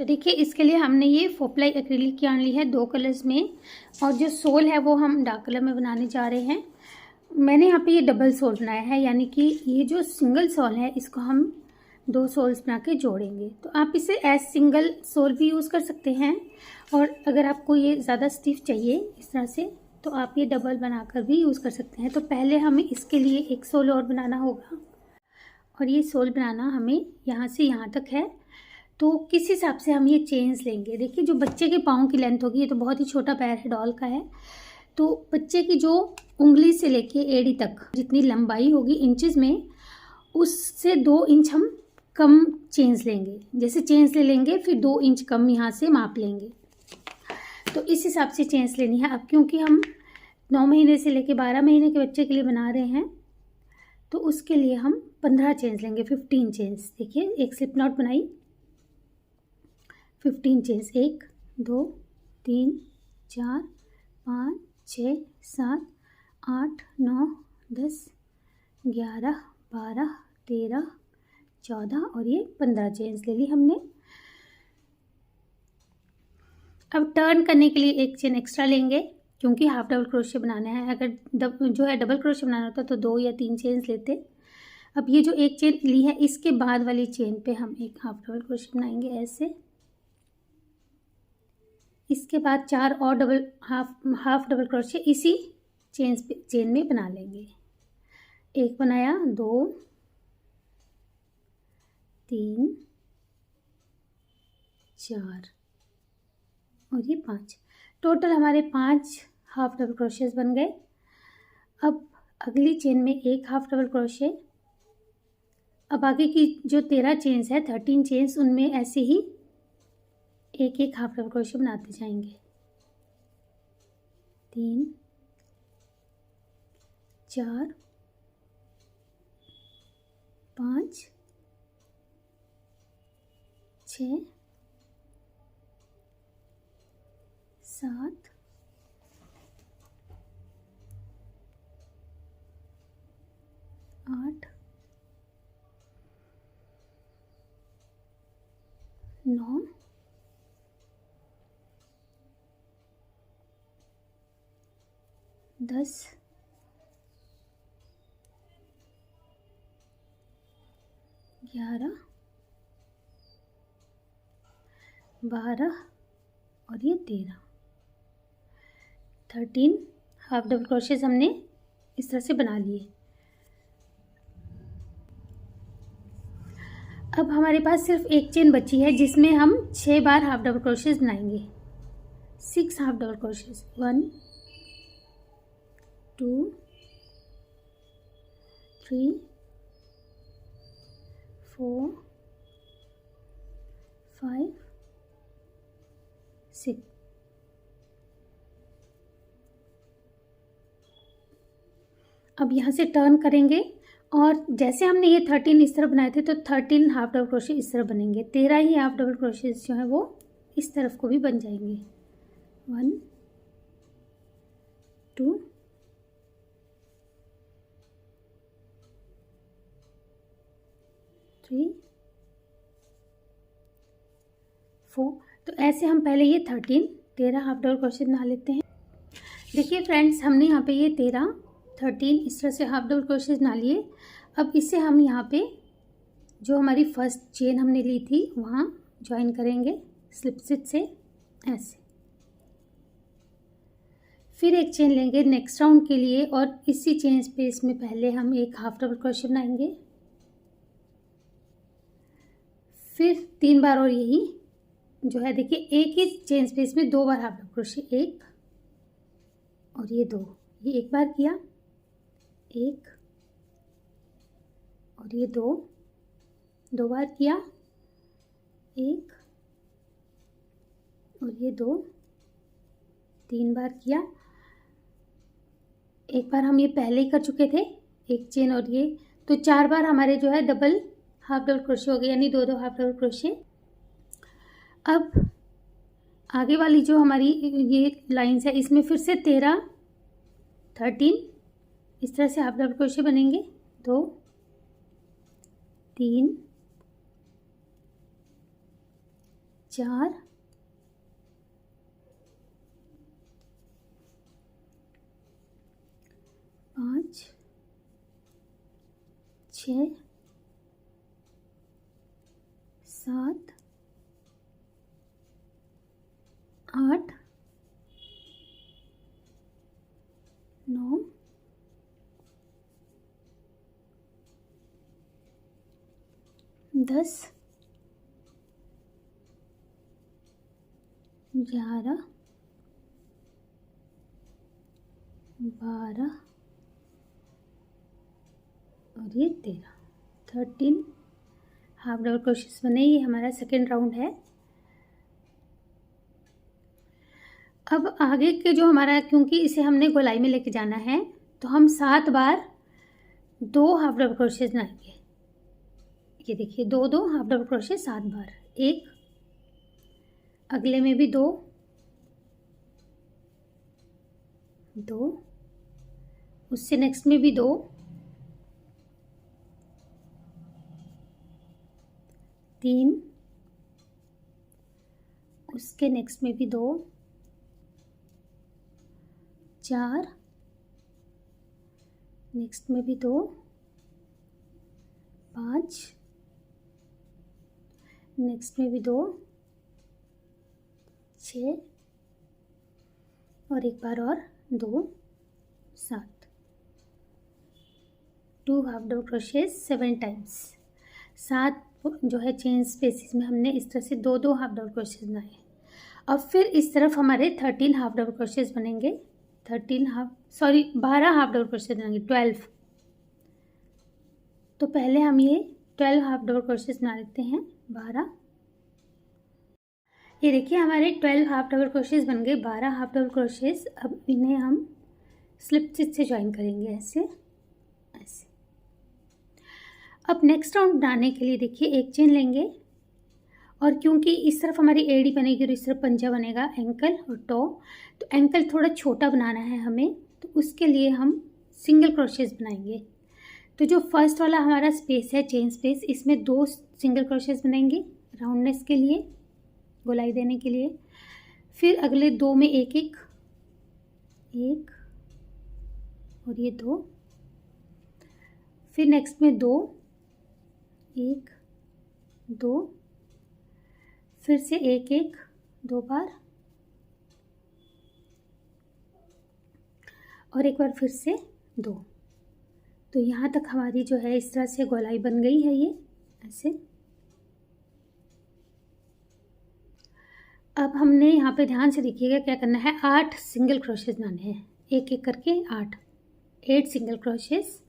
तो देखिए इसके लिए हमने ये 4 प्लाई एक्रिलिक यार्न ली है 2 कलर्स में, और जो सोल है वो हम डार्क कलर में बनाने जा रहे हैं। मैंने यहाँ पे ये डबल सोल बनाया है, यानी कि ये जो सिंगल सोल है इसको हम 2 सोल्स बना के जोड़ेंगे। तो आप इसे एज सिंगल सोल भी यूज़ कर सकते हैं, और अगर आपको ये ज़्यादा स्टिफ चाहिए इस तरह से तो आप ये डबल बनाकर भी यूज़ कर सकते हैं। तो पहले हमें इसके लिए एक सोल और बनाना होगा, और ये सोल बनाना हमें यहाँ से यहाँ तक है। तो किस हिसाब से हम ये चेन्स लेंगे, देखिए जो बच्चे के पाँव की लेंथ होगी, ये तो बहुत ही छोटा पैर है, डॉल का है, तो बच्चे की जो उंगली से लेके एड़ी तक जितनी लंबाई होगी इंचेस में, उससे 2 इंच हम कम चेन्स लेंगे। जैसे चेन्स ले लेंगे फिर 2 इंच कम यहाँ से माप लेंगे। तो इस हिसाब से चेन्स लेनी है। अब क्योंकि हम 9 महीने से लेके 12 महीने के बच्चे के लिए बना रहे हैं, तो उसके लिए हम 15 चेन्स लेंगे, 15 चेन्स। देखिए एक स्लिप नॉट बनाई, 15 चेन्स, 1 2 3 4 5 6 7 8 9 10 11 12 13 14 और ये 15 चेन्स ले ली हमने। अब टर्न करने के लिए एक चेन एक्स्ट्रा लेंगे, क्योंकि हाफ डबल क्रोशे बनाना है। अगर जो है डबल क्रोशे बनाना होता तो 2 या 3 चेन्स लेते। अब ये जो एक चेन ली है इसके बाद वाली चेन पे हम एक हाफ डबल क्रोशे बनाएंगे ऐसे। इसके बाद 4 और हाफ डबल क्रोशे इसी चेन में बना लेंगे। एक बनाया, 2 3 4 और ये 5, टोटल हमारे 5 हाफ डबल क्रोशेस बन गए। अब अगली चेन में एक हाफ डबल क्रोशे। अब आगे की जो 13 चेन्स है, 13 चेन्स, उनमें ऐसे ही एक एक हाफ डबल क्रोशे बनाते जाएंगे। 3 4 5 6 7 8 9 10 11 12 और ये 13 हाफ डबल क्रोशेस हमने इस तरह से बना लिए। अब हमारे पास सिर्फ एक चेन बची है जिसमें हम 6 बार हाफ डबल क्रोशेस बनाएंगे। 6 हाफ डबल क्रोशेस, 1 2 3 4 5 6। अब यहाँ से टर्न करेंगे, और जैसे हमने ये 13 इस तरह बनाए थे तो 13 हाफ डबल क्रोशे इस तरह बनेंगे। 13 ही हाफ डबल क्रोशे जो है वो इस तरफ को भी बन जाएंगे। 1 2 3 4। तो ऐसे हम पहले ये 13 हाफ डबल क्रोशे बना लेते हैं। देखिए फ्रेंड्स, हमने यहाँ पे ये 13 इस तरह से हाफ डबल क्रोशेस बना लिए। अब इसे हम यहाँ पे जो हमारी फर्स्ट चेन हमने ली थी वहाँ ज्वाइन करेंगे स्लिप स्टिच से ऐसे। फिर एक चेन लेंगे नेक्स्ट राउंड के लिए, और इसी चेन स्पेस में पहले हम एक हाफ डबल क्रोशे बनाएंगे। फिर 3 बार, और यही जो है देखिए एक ही चेन स्पेस में 2 बार हाफ डबल क्रोशे, 1 और ये 2, ये एक बार किया, 1 और ये 2 बार किया, 1 और ये 2 3 बार किया। एक बार हम ये पहले ही कर चुके थे, एक चेन और ये, तो 4 बार हमारे जो है डबल हाफ डबल क्रोशे हो गए, यानी 2 हाफ डबल क्रोशे। अब आगे वाली जो हमारी ये लाइंस है इसमें फिर से 13 इस तरह से हाफ डबल क्रोशे बनेंगे। 2 3 4, 5, 6, 7, 8, 9, 10, 11, 12 और ये 13 हाफ डबल क्रोशेस बने। ये हमारा सेकेंड राउंड है। अब आगे के जो हमारा, क्योंकि इसे हमने गोलाई में लेके जाना है, तो हम 7 बार 2 हाफ डबल क्रोशेस बनाएंगे। ये देखिए 2 2 हाफ डबल क्रोशे 7 बार, एक, अगले में भी 2 2, उससे नेक्स्ट में भी 2, 3, उसके नेक्स्ट में भी 2, 4, नेक्स्ट में भी 2, 5, नेक्स्ट में भी 2, 6 और एक बार और 2, 7, 2 हाफ डबल क्रोशेस 7 टाइम्स। 7 जो है चेन स्पेसिस में हमने इस तरह से 2 2 हाफ डबल क्रोशेस बनाए। अब फिर इस तरफ हमारे 13 हाफ डबल क्रोशेस बनेंगे। 12 हाफ डबल क्रोशेस बनेंगे, 12। तो पहले हम ये 12 हाफ डबल क्रोशेस बना लेते हैं। 12, ये देखिए हमारे 12 हाफ डबल क्रोशेस बन गए, 12 हाफ डबल क्रोशेस। अब इन्हें हम स्लिप स्टिच से ज्वाइन करेंगे, ऐसे ऐसे। अब नेक्स्ट राउंड बनाने के लिए देखिए एक चेन लेंगे, और क्योंकि इस तरफ हमारी एड़ी बनेगी और इस तरफ पंजा बनेगा, एंकल और टो, तो एंकल थोड़ा छोटा बनाना है हमें, तो उसके लिए हम सिंगल क्रोशेस बनाएंगे। तो जो फर्स्ट वाला हमारा स्पेस है, चेन स्पेस, इसमें 2 सिंगल क्रोशेस बनाएंगे राउंडनेस के लिए, गोलाई देने के लिए। फिर अगले 2 में एक एक और ये 2, फिर नेक्स्ट में 2, 1 2, फिर से एक 2 बार और एक बार फिर से 2। तो यहाँ तक हमारी जो है इस तरह से गोलाई बन गई है, ये ऐसे। अब हमने यहाँ पे ध्यान से देखिएगा क्या करना है, 8 सिंगल क्रोशेस बनाने हैं, एक एक करके 8 सिंगल क्रोशेस।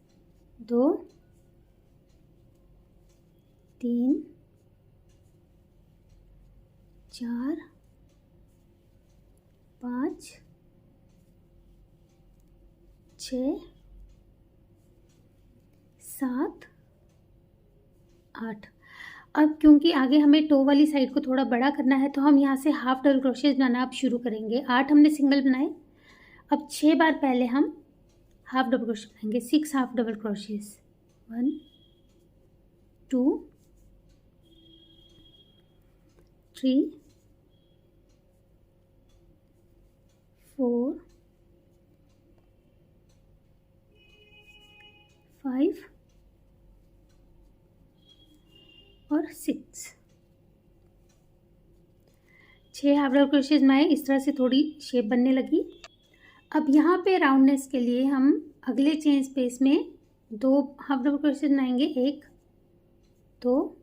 2, 3, 4, 5, 6, 7, 8। अब क्योंकि आगे हमें टो वाली साइड को थोड़ा बड़ा करना है, तो हम यहाँ से हाफ डबल क्रोशेस बनाना अब शुरू करेंगे। 8 हमने सिंगल बनाए, अब 6 बार पहले हम हाफ डबल क्रोशे बनाएंगे, 6 हाफ डबल क्रोशेस। 1 2 3 4 5 और 6 हाफ डबल क्रोशेस बनाए। इस तरह से थोड़ी शेप बनने लगी। अब यहाँ पे राउंडनेस के लिए हम अगले चेन स्पेस में 2 हाफ डबल क्रोशेस बनाएंगे, 1 2,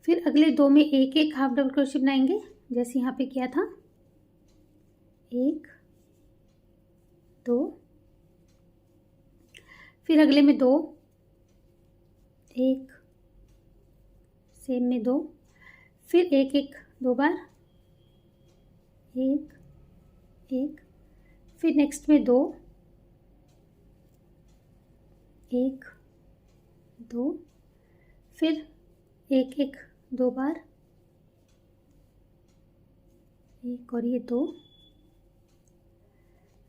फिर अगले 2 में एक एक हाफ डबल क्रोशे बनाएंगे, जैसे यहाँ पे किया था, 1 2, फिर अगले में 2, 1 सेम में 2, फिर एक एक 2 बार, 1 1, फिर नेक्स्ट में 2, 1 2, फिर एक एक 2 बार, 1 और ये 2,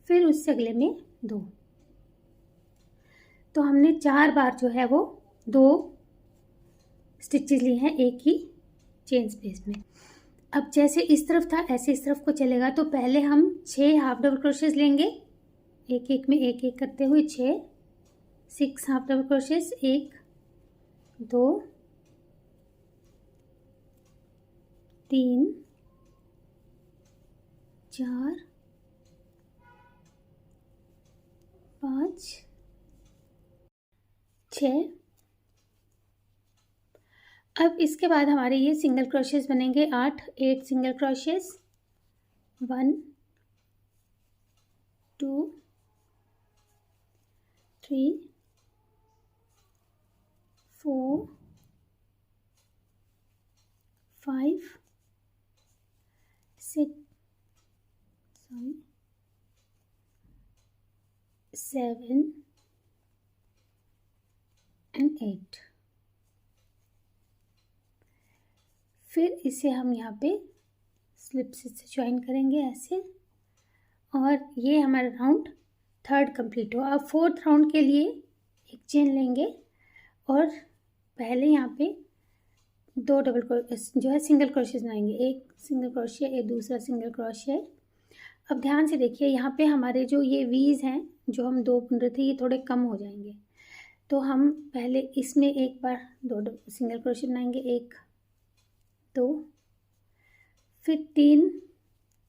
फिर उससे अगले में 2। तो हमने 4 बार जो है वो 2 स्टिचेस लिए हैं एक ही चेन स्पेस में। अब जैसे इस तरफ था ऐसे इस तरफ को चलेगा, तो पहले हम 6 हाफ डबल क्रोशेस लेंगे, एक एक में एक एक करते हुए 6 हाफ डबल क्रोशेस, 1 2 3 4 5 6। अब इसके बाद हमारे ये सिंगल क्रोशेस बनेंगे 8 सिंगल क्रोशेस, 1 2 3 4 5 6 7 and 8। फिर इसे हम यहाँ पे स्लिप से ज्वाइन करेंगे ऐसे, और ये हमारा राउंड 3rd कंप्लीट हो। अब 4th राउंड के लिए एक चेन लेंगे और पहले यहाँ पे 2 डबल जो है सिंगल क्रोशेस बनाएंगे, एक सिंगल क्रोशिया एक दूसरा सिंगल क्रोशिया। अब ध्यान से देखिए, यहाँ पे हमारे जो ये वीज हैं जो हम 2 बुन रहे थे ये थोड़े कम हो जाएंगे, तो हम पहले इसमें एक बार 2 सिंगल क्रोशिया बनाएंगे, 1 2, फिर 3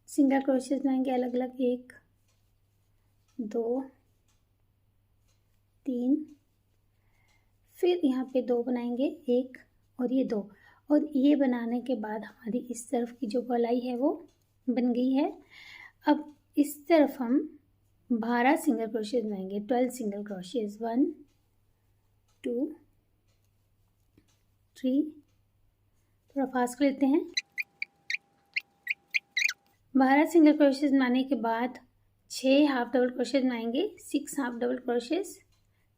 सिंगल क्रोशेस बनाएंगे अलग अलग, 1 2 3, फिर यहाँ पे 2 बनाएंगे, 1 और ये 2, और ये बनाने के बाद हमारी इस तरफ की जो गोलाई है वो बन गई है। अब इस तरफ हम 12 सिंगल क्रोशेस बनाएंगे, 12 सिंगल क्रोशेस, 1 2 3, थोड़ा फास्ट कर लेते हैं। 12 सिंगल क्रोशेस बनाने के बाद 6 हाफ डबल क्रोशेस बनाएंगे, 6 हाफ डबल क्रोशेस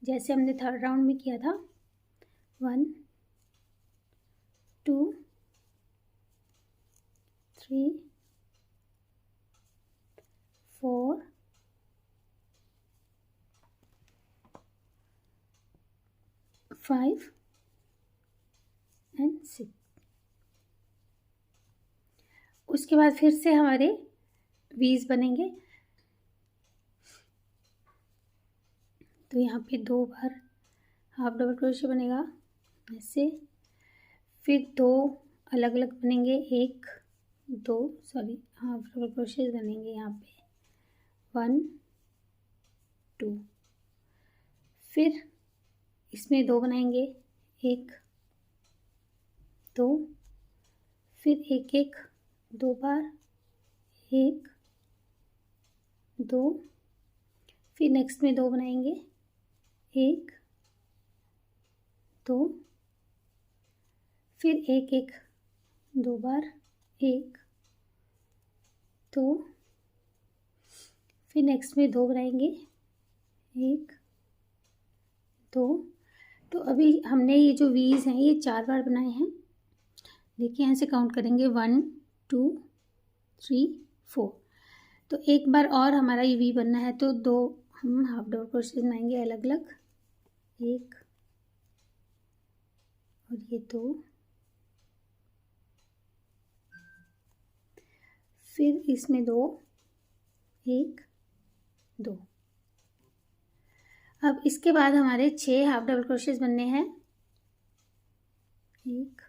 जैसे हमने 3rd राउंड में किया था, 1 2 3 4 5 and 6। उसके बाद फिर से हमारे वीज बनेंगे, तो यहाँ पे 2 बार हाफ डबल क्रोशिया बनेगा ऐसे, फिर 2 अलग अलग बनेंगे, 1 2 हाफ डबल क्रोशिया बनेंगे यहाँ पे 1 2, फिर इसमें 2 बनाएंगे, 1 2, फिर 1 1 2 बार, 1 2, फिर नेक्स्ट में 2 बनाएंगे, 1 2, फिर 1 1 2 बार, 1 2, फिर नेक्स्ट में 2 बनाएंगे, 1 2। तो अभी हमने ये जो वीज हैं ये 4 बार बनाए हैं, देखिए यहाँ से काउंट करेंगे 1 2 3 4, तो एक बार और हमारा ये वी बनना है, तो 2 हम हाफ डबल क्रोशेस बनाएंगे अलग अलग, 1 और ये 2, फिर इसमें 2 1 2। अब इसके बाद हमारे 6 हाफ डबल क्रोशेस बनने हैं, 1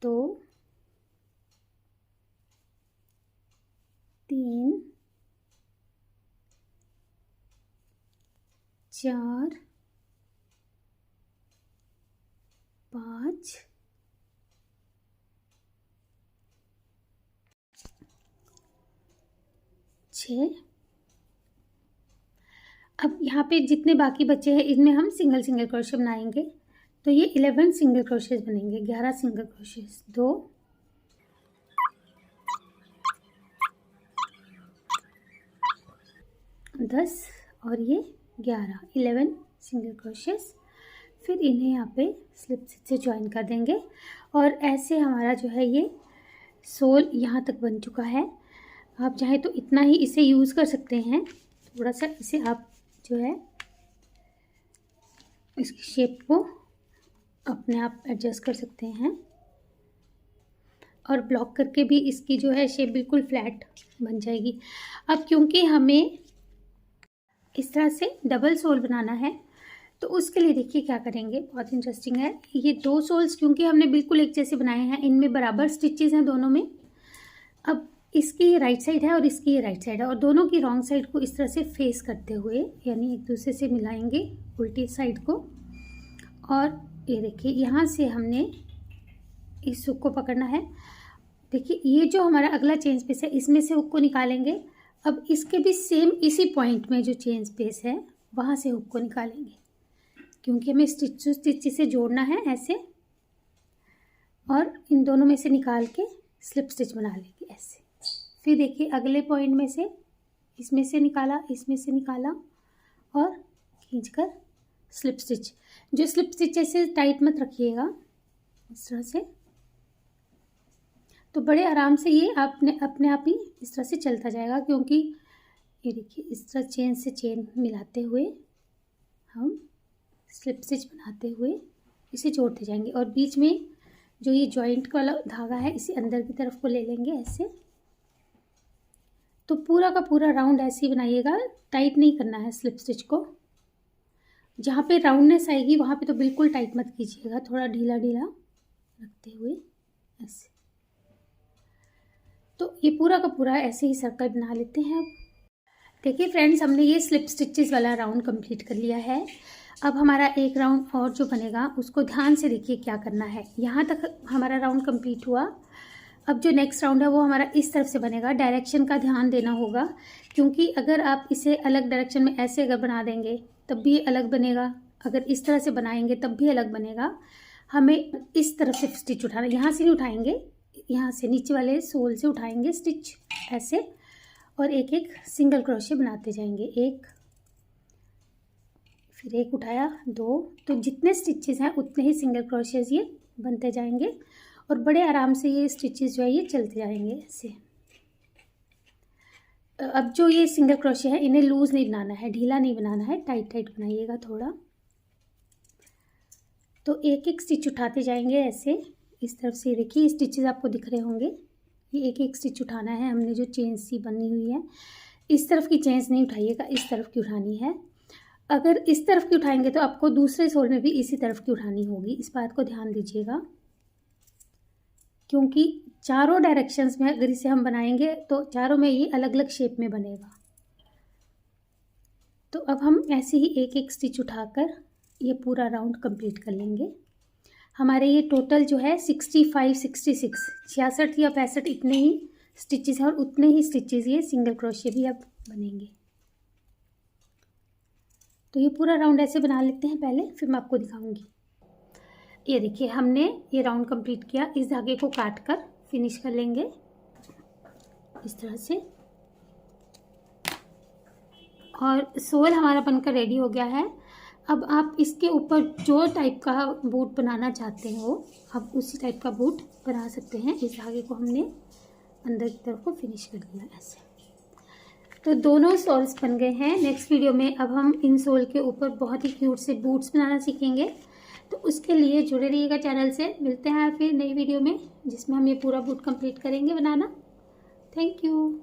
2 3 4 5 6। अब यहाँ पे जितने बाकी बचे हैं इनमें हम सिंगल सिंगल क्रोशे बनाएंगे, तो ये 11 सिंगल क्रोशेस बनेंगे, 11 सिंगल क्रोशेस, 2 10 और ये 11 सिंगल क्रोशेस। फिर इन्हें यहाँ पे स्लिप से ज्वाइन कर देंगे, और ऐसे हमारा जो है ये सोल यहाँ तक बन चुका है। आप चाहे तो इतना ही इसे यूज़ कर सकते हैं, थोड़ा सा इसे आप जो है इसकी शेप को अपने आप एडजस्ट कर सकते हैं और ब्लॉक करके भी इसकी जो है शेप बिल्कुल फ्लैट बन जाएगी। अब क्योंकि हमें इस तरह से डबल सोल बनाना है तो उसके लिए देखिए क्या करेंगे, बहुत इंटरेस्टिंग है। ये 2 सोल्स क्योंकि हमने बिल्कुल एक जैसे बनाए हैं, इनमें बराबर स्टिचेस हैं दोनों में। अब इसकी ये राइट साइड है और इसकी ये राइट साइड है और दोनों की रॉन्ग साइड को इस तरह से फेस करते हुए यानी एक दूसरे से मिलाएंगे उल्टी साइड को। और ये देखिए यहाँ से हमने इस हुक को पकड़ना है। देखिए ये जो हमारा अगला चेन स्पेस है इसमें से हुक को निकालेंगे। अब इसके भी सेम इसी पॉइंट में जो चेन स्पेस है वहाँ से हुक को निकालेंगे क्योंकि हमें स्टिच टू स्टिच से जोड़ना है ऐसे, और इन दोनों में से निकाल के स्लिप स्टिच बना लेंगे ऐसे। फिर देखिए अगले पॉइंट में से इसमें से निकाला, इसमें से निकाला और खींचकर स्लिप स्टिच। जो स्लिप स्टिच ऐसे टाइट मत रखिएगा, इस तरह से, तो बड़े आराम से ये अपने आप ही इस तरह से चलता जाएगा। क्योंकि ये देखिए इस तरह चेन से चेन मिलाते हुए हम स्लिप स्टिच बनाते हुए इसे जोड़ते जाएंगे और बीच में जो ये जॉइंट वाला धागा है इसे अंदर की तरफ को ले लेंगे ऐसे। तो पूरा का पूरा राउंड ऐसे ही बनाइएगा, टाइट नहीं करना है स्लिप स्टिच को। जहाँ पे राउंडनेस आएगी वहाँ पे तो बिल्कुल टाइट मत कीजिएगा, थोड़ा ढीला ढीला रखते हुए ऐसे। तो ये पूरा का पूरा ऐसे ही सर्कल बना लेते हैं। अब देखिए फ्रेंड्स, हमने ये स्लिप स्टिचेस वाला राउंड कंप्लीट कर लिया है। अब हमारा एक राउंड और जो बनेगा उसको ध्यान से देखिए क्या करना है। यहाँ तक हमारा राउंड कंप्लीट हुआ। अब जो नेक्स्ट राउंड है वो हमारा इस तरफ से बनेगा। डायरेक्शन का ध्यान देना होगा क्योंकि अगर आप इसे अलग डायरेक्शन में ऐसे अगर बना देंगे तब भी अलग बनेगा, अगर इस तरह से बनाएंगे तब भी अलग बनेगा। हमें इस तरफ से स्टिच उठाना, यहाँ से नहीं उठाएंगे, यहाँ से नीचे वाले सोल से उठाएंगे स्टिच ऐसे, और एक एक सिंगल क्रोशे बनाते जाएंगे। एक, फिर एक उठाया, 2, तो जितने स्टिचेस हैं उतने ही सिंगल क्रोशेज ये बनते जाएंगे और बड़े आराम से ये स्टिचेस जो है ये चलते जाएंगे ऐसे। अब जो ये सिंगल क्रोशे है इन्हें लूज़ नहीं बनाना है, ढीला नहीं बनाना है, टाइट टाइट बनाइएगा थोड़ा। तो एक एक स्टिच उठाते जाएंगे ऐसे इस तरफ से। देखिए स्टिचेस आपको दिख रहे होंगे, ये एक एक स्टिच उठाना है। हमने जो चेन सी बनी हुई है इस तरफ की चेन्स नहीं उठाइएगा, इस तरफ की उठानी है। अगर इस तरफ की उठाएंगे तो आपको दूसरे सोल में भी इसी तरफ की उठानी होगी, इस बात को ध्यान दीजिएगा। क्योंकि चारों डायरेक्शंस में अगर इसे हम बनाएंगे तो चारों में ये अलग अलग शेप में बनेगा। तो अब हम ऐसे ही एक एक स्टिच उठाकर ये पूरा राउंड कंप्लीट कर लेंगे। हमारे ये टोटल जो है 65, 66, 66 या 65 इतने ही स्टिचेस हैं और उतने ही स्टिचेस ये सिंगल क्रोशे भी अब बनेंगे। तो ये पूरा राउंड ऐसे बना लेते हैं पहले, फिर मैं आपको दिखाऊंगी। ये देखिए हमने ये राउंड कंप्लीट किया। इस धागे को काट कर फिनिश कर लेंगे इस तरह से। और सोल हमारा बनकर रेडी हो गया है। अब आप इसके ऊपर जो टाइप का बूट बनाना चाहते हो आप उसी टाइप का बूट बना सकते हैं। इस धागे को हमने अंदर की तरफ को फिनिश कर दिया ऐसे। तो दोनों सोल्स बन गए हैं। नेक्स्ट वीडियो में अब हम इन सोल के ऊपर बहुत ही क्यूट से बूट्स बनाना सीखेंगे। तो उसके लिए जुड़े रहिएगा चैनल से। मिलते हैं फिर नई वीडियो में जिसमें हम ये पूरा बूट कंप्लीट करेंगे बनाना। Thank you.